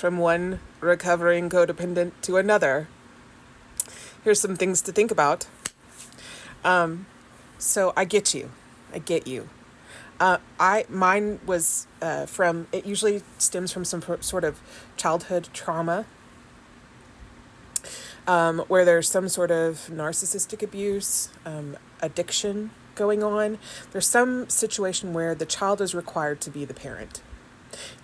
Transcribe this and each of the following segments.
from one recovering codependent to another. Here's some things to think about. So I get you. I get you. Mine was from, it usually stems from some sort of childhood trauma, where there's some sort of narcissistic abuse, addiction going on. There's some situation where the child is required to be the parent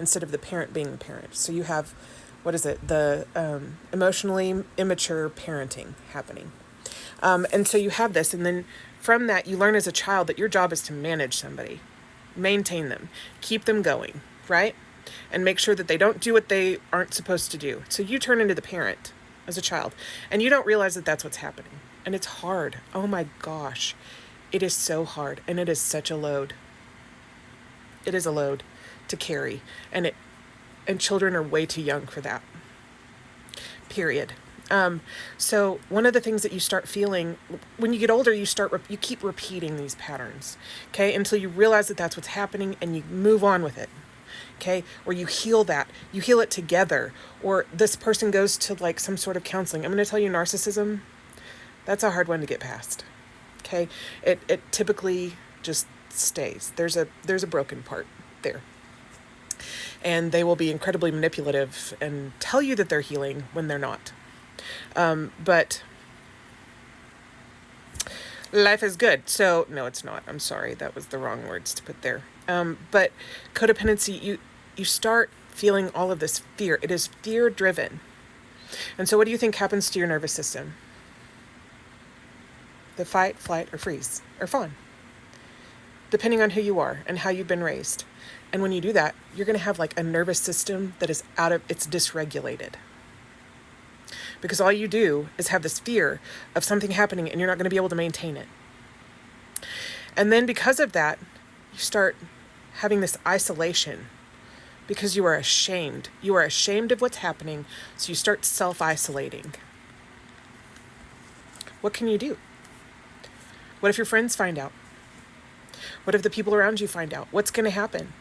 instead of the parent being the parent. So you have, the emotionally immature parenting happening. And so you have this, and then from that, you learn as a child that your job is to manage somebody, maintain them, keep them going, right? And make sure that they don't do what they aren't supposed to do. So you turn into the parent as a child, and you don't realize that that's what's happening. And it's hard. Oh my gosh. It is so hard, and it is such a load. It is a load to carry, and children are way too young for that. Period. So one of the things that you start feeling when you get older, you keep repeating these patterns, okay, until you realize that that's what's happening and you move on with it, okay, or you heal it together, or this person goes to like some sort of counseling. I'm going to tell you, narcissism, that's a hard one to get past, okay. It typically just stays. There's a broken part there. And they will be incredibly manipulative and tell you that they're healing when they're not. But life is good. So no, it's not. I'm sorry. That was the wrong words to put there. But codependency, you start feeling all of this fear. It is fear driven. And so what do you think happens to your nervous system? The fight, flight, or freeze, or fawn, depending on who you are and how you've been raised. And when you do that, you're going to have like a nervous system that is it's dysregulated. Because all you do is have this fear of something happening and you're not going to be able to maintain it. And then because of that, you start having this isolation because you are ashamed. You are ashamed of what's happening, so you start self-isolating. What can you do? What if your friends find out? What if the people around you find out? What's going to happen?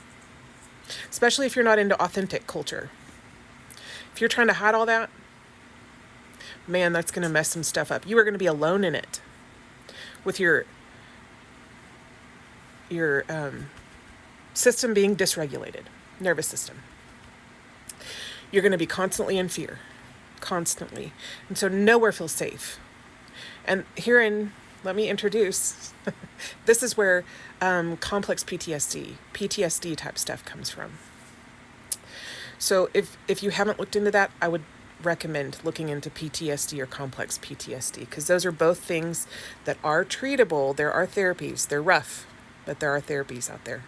Especially if you're not into authentic culture. If you're trying to hide all that, man, that's going to mess some stuff up. You are going to be alone in it with your system being dysregulated, nervous system. You're going to be constantly in fear, constantly. And so nowhere feels safe. And herein, let me introduce, this is where complex PTSD type stuff comes from. So if you haven't looked into that, I would recommend looking into PTSD or complex PTSD, because those are both things that are treatable. There are therapies. They're rough, but there are therapies out there.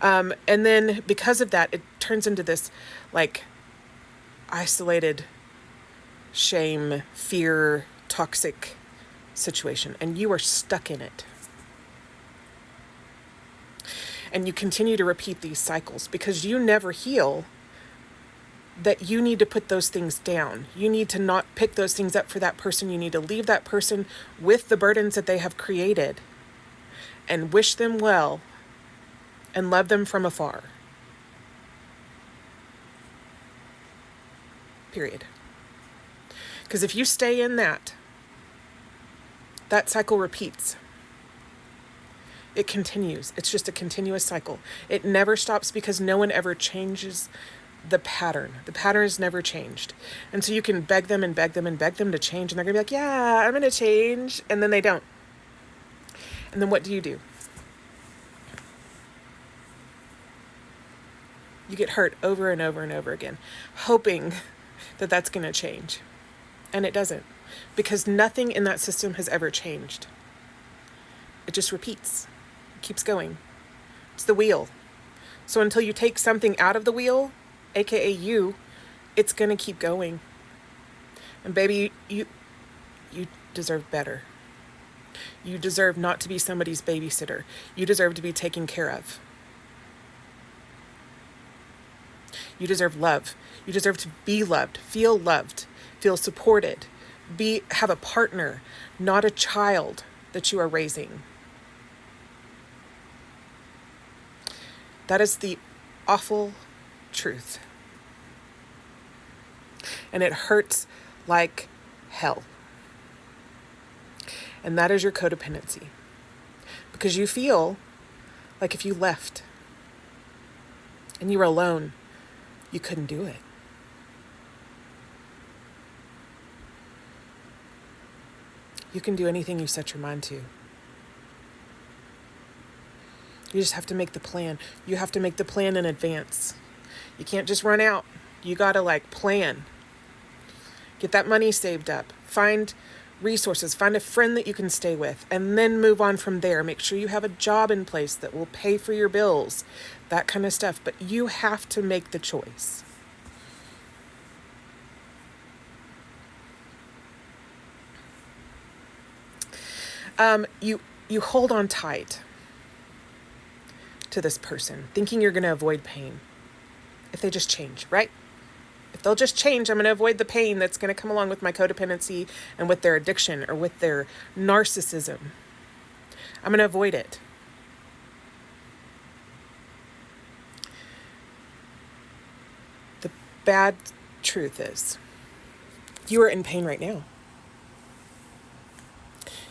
And then because of that, it turns into this like isolated shame, fear, toxic situation, and you are stuck in it. And you continue to repeat these cycles because you never heal that you need to put those things down. You need to not pick those things up for that person. You need to leave that person with the burdens that they have created and wish them well and love them from afar. Period. Because if you stay in that cycle repeats. It continues. It's just a continuous cycle. It never stops because no one ever changes the pattern. The pattern is never changed. And so you can beg them and beg them and beg them to change, and they're going to be like, yeah, I'm going to change. And then they don't. And then what do? You get hurt over and over and over again, hoping that that's going to change. And it doesn't. Because nothing in that system has ever changed. It just repeats. It keeps going. It's the wheel. So until you take something out of the wheel, aka you, it's going to keep going. And baby, you deserve better. You deserve not to be somebody's babysitter. You deserve to be taken care of. You deserve love. You deserve to be loved, feel supported, have a partner, not a child that you are raising. That is the awful truth. and it hurts like hell. And that is your codependency. Because you feel like if you left and you were alone, you couldn't do it. You can do anything you set your mind to. You just have to make the plan. You have to make the plan in advance. You can't just run out. You got to plan. Get that money saved up. Find resources. Find a friend that you can stay with, and then move on from there. Make sure you have a job in place that will pay for your bills, that kind of stuff. But you have to make the choice. You hold on tight to this person, thinking you're going to avoid pain. If they just change, right? If they'll just change, I'm going to avoid the pain that's going to come along with my codependency and with their addiction or with their narcissism. I'm going to avoid it. The bad truth is, you are in pain right now.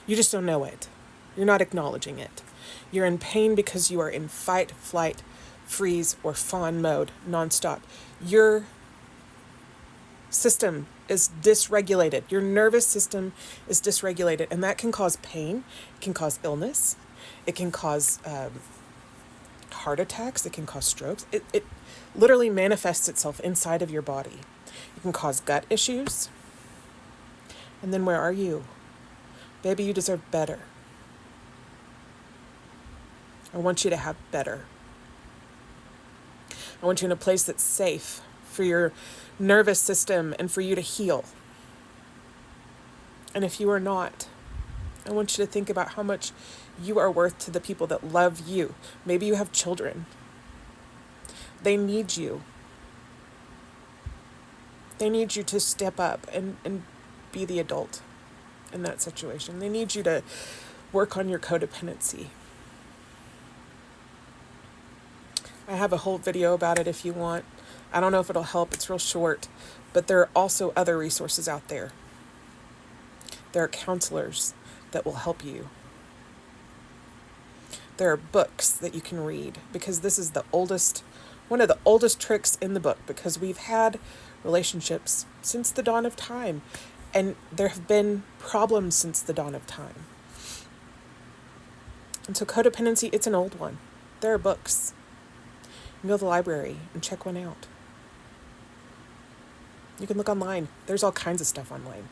You just don't know it. You're not acknowledging it. You're in pain because you are in fight, flight, freeze, or fawn mode nonstop. Your system is dysregulated. Your nervous system is dysregulated, and that can cause pain. It can cause illness. It can cause heart attacks. It can cause strokes. It literally manifests itself inside of your body. It can cause gut issues. And then where are you? Baby, you deserve better. I want you to have better. I want you in a place that's safe for your nervous system and for you to heal. And if you are not, I want you to think about how much you are worth to the people that love you. Maybe you have children. They need you. They need you to step up and be the adult in that situation. They need you to work on your codependency. I have a whole video about it if you want. I don't know if it'll help. It's real short, but there are also other resources out there. There are counselors that will help you. There are books that you can read, because this is one of the oldest tricks in the book, because we've had relationships since the dawn of time. And there have been problems since the dawn of time. And so codependency, it's an old one. There are books. You can go to the library and check one out. You can look online. There's all kinds of stuff online.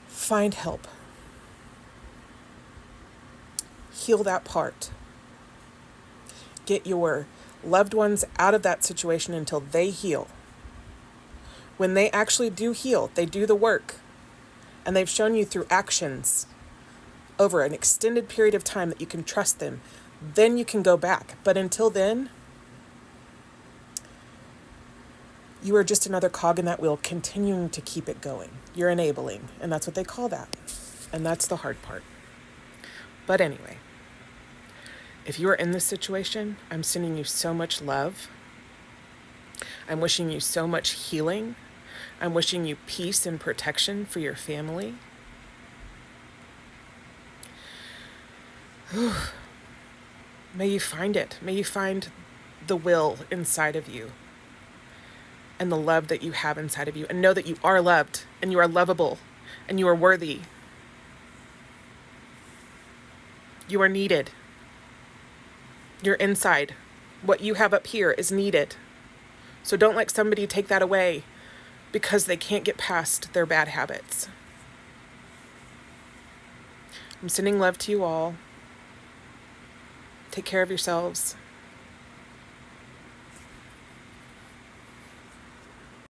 Find help. Heal that part. Get your loved ones out of that situation until they heal. When they actually do heal, they do the work, and they've shown you through actions over an extended period of time that you can trust them, then you can go back. But until then, you are just another cog in that wheel, continuing to keep it going. You're enabling, and that's what they call that. And that's the hard part. But anyway, if you are in this situation, I'm sending you so much love. I'm wishing you so much healing. I'm wishing you peace and protection for your family. May you find it. May you find the will inside of you and the love that you have inside of you, and know that you are loved and you are lovable and you are worthy. You are needed. You're inside. What you have up here is needed. So don't let somebody take that away because they can't get past their bad habits. I'm sending love to you all. Take care of yourselves.